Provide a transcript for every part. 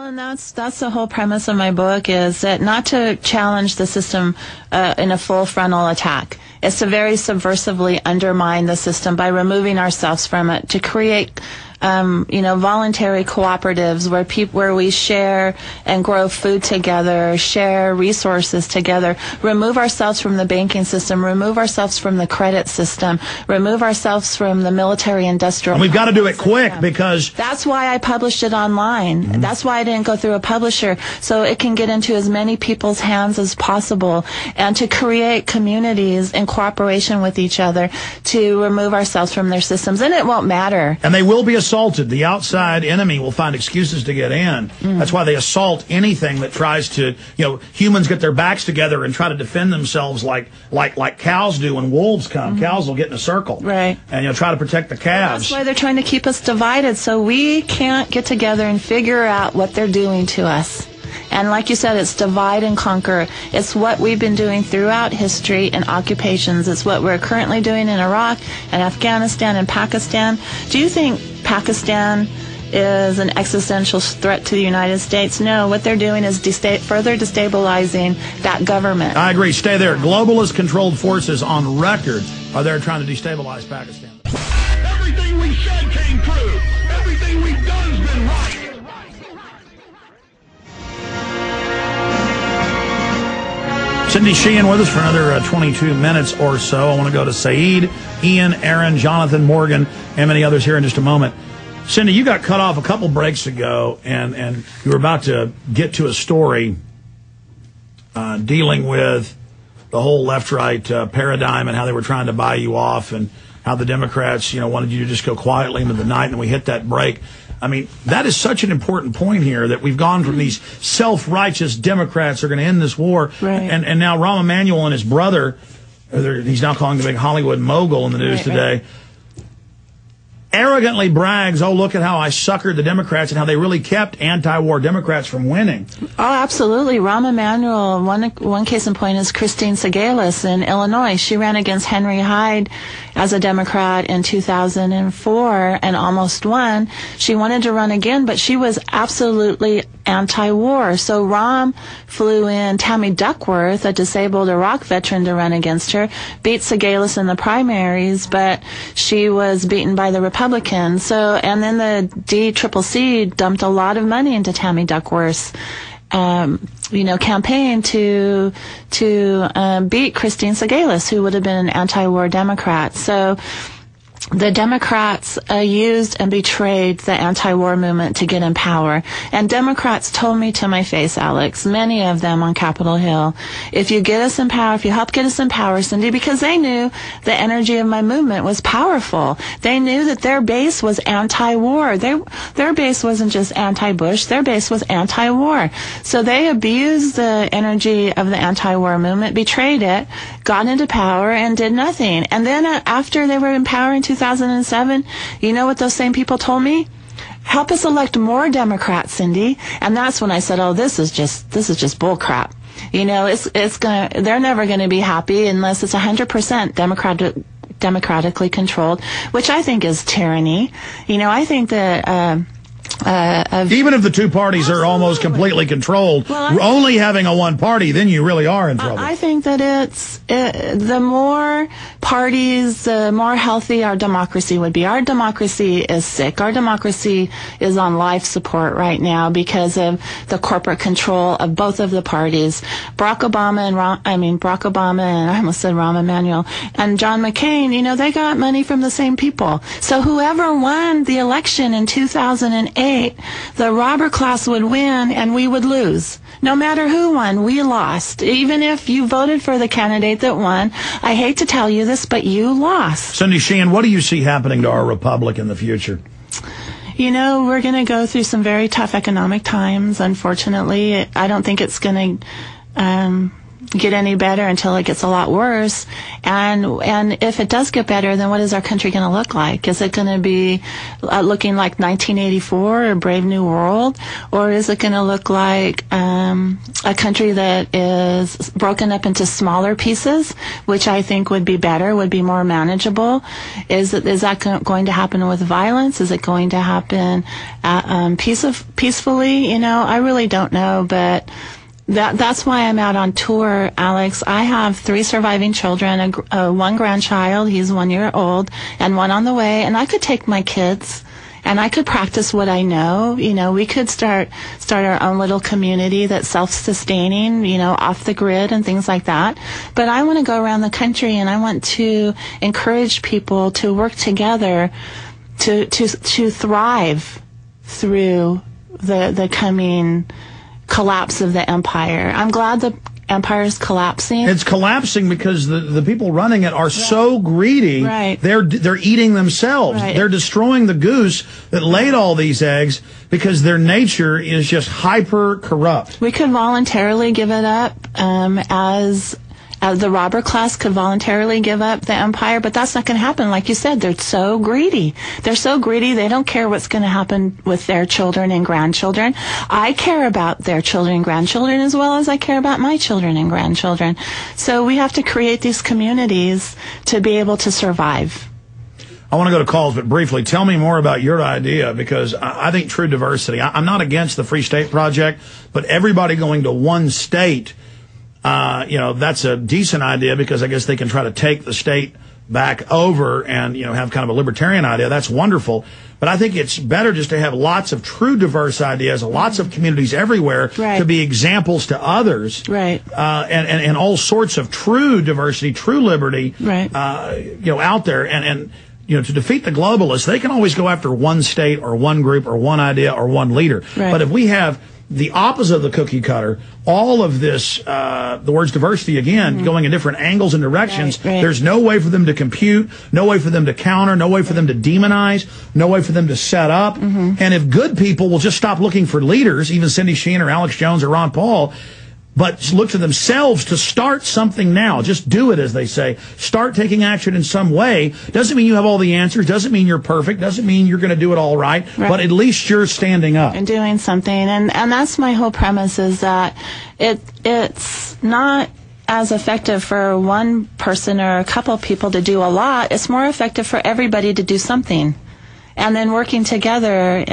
Well, and that's the whole premise of my book, is that not to challenge the system in a full frontal attack. It's to very subversively undermine the system by removing ourselves from it, to create voluntary cooperatives where we share and grow food together, share resources together, remove ourselves from the banking system, remove ourselves from the credit system, remove ourselves from the military industrial. And we've got to do it quick, because that's why I published it online. Mm-hmm. That's why I didn't go through a publisher, so it can get into as many people's hands as possible, and to create communities in cooperation with each other to remove ourselves from their systems. And it won't matter. And they will be assaulted. The outside enemy will find excuses to get in. That's why they assault anything that tries to, humans get their backs together and try to defend themselves like cows do when wolves come. Cows will get in a circle. Right. And try to protect the calves. Well, that's why they're trying to keep us divided, so we can't get together and figure out what they're doing to us. And like you said, it's divide and conquer. It's what we've been doing throughout history and occupations. It's what we're currently doing in Iraq and Afghanistan and Pakistan. Do you think Pakistan is an existential threat to the United States? No, what they're doing is further destabilizing that government. I agree. Stay there. Globalist controlled forces on record are there trying to destabilize Pakistan. Everything we said came true. Everything we've done has been right. Cindy Sheehan with us for another 22 minutes or so. I want to go to Saeed, Ian, Aaron, Jonathan, Morgan, and many others here in just a moment. Cindy, you got cut off a couple breaks ago, and you were about to get to a story dealing with the whole left-right paradigm and how they were trying to buy you off, and how the Democrats, wanted you to just go quietly into the night, and then we hit that break. I mean, that is such an important point here, that we've gone from these self-righteous Democrats who are going to end this war, right. and now Rahm Emanuel and his brother, he's now calling the big Hollywood mogul in the news today, arrogantly brags, oh, look at how I suckered the Democrats and how they really kept anti-war Democrats from winning. Oh, absolutely. Rahm Emanuel, one case in point is Christine Segalis in Illinois. She ran against Henry Hyde as a Democrat in 2004 and almost won. She wanted to run again, but she was absolutely anti-war. So Rahm flew in Tammy Duckworth, a disabled Iraq veteran, to run against her, beat Segalis in the primaries, but she was beaten by the Republicans. So, and then the DCCC dumped a lot of money into Tammy Duckworth's campaign to beat Christine Segalis, who would have been an anti-war Democrat. So the Democrats used and betrayed the anti-war movement to get in power. And Democrats told me to my face, Alex, many of them on Capitol Hill, if you get us in power, if you help get us in power, Cindy, because they knew the energy of my movement was powerful. They knew that their base was anti-war. Their base wasn't just anti-Bush. Their base was anti-war. So they abused the energy of the anti-war movement, betrayed it, got into power, and did nothing. And then after they were in power in 2007, you know what those same people told me? Help us elect more Democrats, Cindy. And that's when I said, oh, this is just bull crap. They're never going to be happy unless it's 100% democratically controlled, which I think is tyranny. I think that even if the two parties are almost completely controlled, only having a one party, then you really are in trouble. I think that the more parties, the more healthy our democracy would be. Our democracy is sick. Our democracy is on life support right now because of the corporate control of both of the parties. Barack Obama and I almost said Rahm Emanuel and John McCain, they got money from the same people. So whoever won the election in 2008, the robber class would win and we would lose. No matter who won, we lost. Even if you voted for the candidate that won, I hate to tell you this, but you lost. Cindy Sheehan, what do you see happening to our republic in the future? We're going to go through some very tough economic times, unfortunately. I don't think it's going to get any better until it gets a lot worse. And if it does get better, then what is our country going to look like? Is it going to be looking like 1984 or Brave New World? Or is it going to look like a country that is broken up into smaller pieces, which I think would be better, would be more manageable? Is that going to happen with violence? Is it going to happen peacefully? You know, I really don't know, but that's why I'm out on tour, Alex. I have 3 surviving children, one grandchild, he's 1 year old, and one on the way, and I could take my kids and I could practice what I know. You know, we could start our own little community that's self-sustaining, you know, off the grid and things like that. But I want to go around the country and I want to encourage people to work together to thrive through the coming collapse of the empire. I'm glad the empire is collapsing. It's collapsing because the people running it are so greedy. Right. They're eating themselves. Right. They're destroying the goose that laid all these eggs because their nature is just hyper corrupt. We could voluntarily give it up, as the robber class could voluntarily give up the empire, but that's not going to happen. Like you said, they're so greedy. They're so greedy, they don't care what's going to happen with their children and grandchildren. I care about their children and grandchildren as well as I care about my children and grandchildren. So we have to create these communities to be able to survive. I want to go to calls, but briefly, tell me more about your idea, because I think true diversity, I'm not against the Free State Project, but everybody going to one state, you know, that's a decent idea because I guess they can try to take the state back over and, you know, have kind of a libertarian idea. That's wonderful. But I think it's better just to have lots of true diverse ideas, lots of communities everywhere to be examples to others. Right. And all sorts of true diversity, true liberty, you know, out there. And, you know, to defeat the globalists, they can always go after one state or one group or one idea or one leader. Right. But if we have the opposite of the cookie cutter, all of this, the words diversity again, going in different angles and directions, there's no way for them to compute, no way for them to counter, no way for them to demonize, no way for them to set up. And if good people will just stop looking for leaders, even Cindy Sheehan or Alex Jones or Ron Paul, but look to themselves to start something now. Just do it, as they say. Start taking action in some way. Doesn't mean you have all the answers. Doesn't mean you're perfect. Doesn't mean you're going to do it all right. But at least you're standing up. And doing something. And that's my whole premise, is that it's not as effective for one person or a couple of people to do a lot. It's more effective for everybody to do something. And then working together,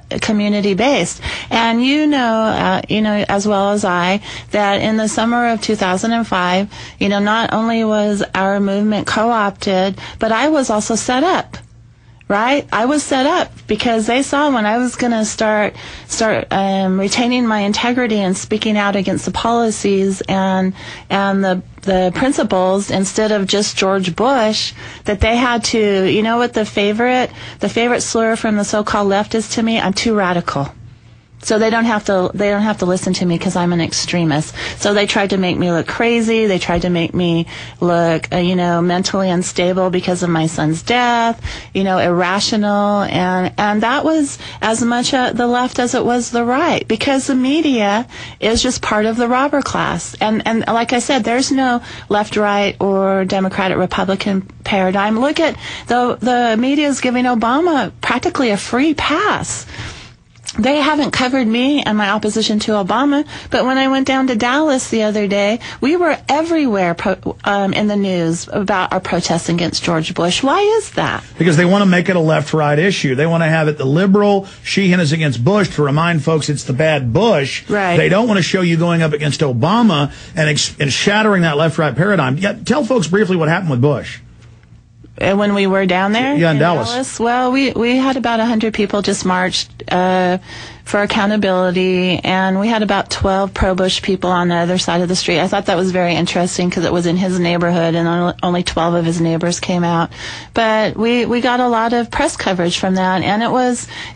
community-based. And you know as well as I, that in the summer of 2005, you know, not only was our movement co-opted, but I was also set up. Right? I was set up because they saw when I was going to start retaining my integrity and speaking out against the policies and the principles instead of just George Bush, that they had to, you know what the favorite slur from the so-called left is to me? I'm too radical. So they don't have to listen to me because I'm an extremist. So they tried to make me look crazy. They tried to make me look, mentally unstable because of my son's death, irrational. And that was as much the left as it was the right, because the media is just part of the robber class. And like I said, there's no left, right, or Democratic, Republican paradigm. Look at the media is giving Obama practically a free pass. They haven't covered me and my opposition to Obama, but when I went down to Dallas the other day, we were everywhere in the news about our protests against George Bush. Why is that? Because they want to make it a left-right issue. They want to have it the liberal Sheehan is against Bush to remind folks it's the bad Bush. Right. They don't want to show you going up against Obama and shattering that left-right paradigm. Yeah, tell folks briefly what happened with Bush. When we were down there? Yeah, in Dallas. Well, we had about 100 people just marched for accountability, and we had about 12 pro-Bush people on the other side of the street. I thought that was very interesting because it was in his neighborhood, and only 12 of his neighbors came out. But we got a lot of press coverage from that, and it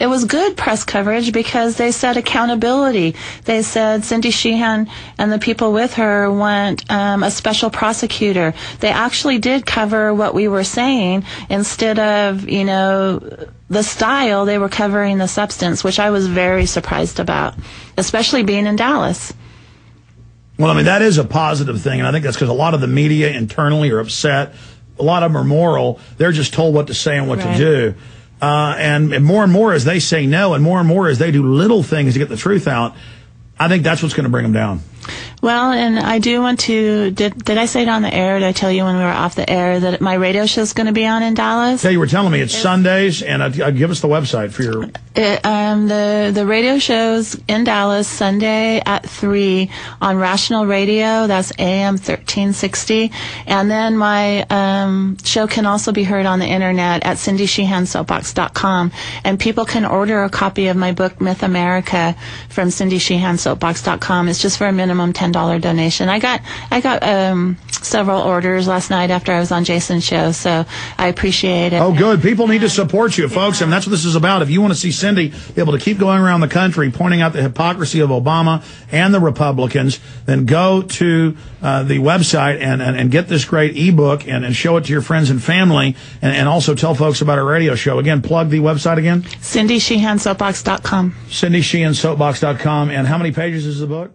was good press coverage because they said accountability. They said Cindy Sheehan and the people with her want a special prosecutor. They actually did cover what we were saying instead of, the style. They were covering the substance, which I was very surprised about, especially being in Dallas. Well, I mean, that is a positive thing, and I think that's because a lot of the media internally are upset. A lot of them are moral. They're just told what to say and what to do. And more as they say no, and more as they do little things to get the truth out, I think that's what's going to bring them down. Well, and I do want to, did I say it on the air? Did I tell you when we were off the air that my radio show is going to be on in Dallas? Yeah, you were telling me it's Sundays, and give us the website for your... The radio show's in Dallas Sunday at 3 on Rational Radio. That's AM 1360. And then my show can also be heard on the internet at cindysheehansoapbox.com. And people can order a copy of my book, Myth America, from cindysheehansoapbox.com. It's just for a minimum $10 donation. I got several orders last night after I was on Jason's show, so I appreciate it. Oh, good. People need to support you, folks, and that's what this is about. If you want to see Cindy be able to keep going around the country pointing out the hypocrisy of Obama and the Republicans, then go to the website and get this great ebook and show it to your friends and family, and also tell folks about our radio show. Again, plug the website again. cindysheehansoapbox.com. cindysheehansoapbox.com. And how many pages is the book?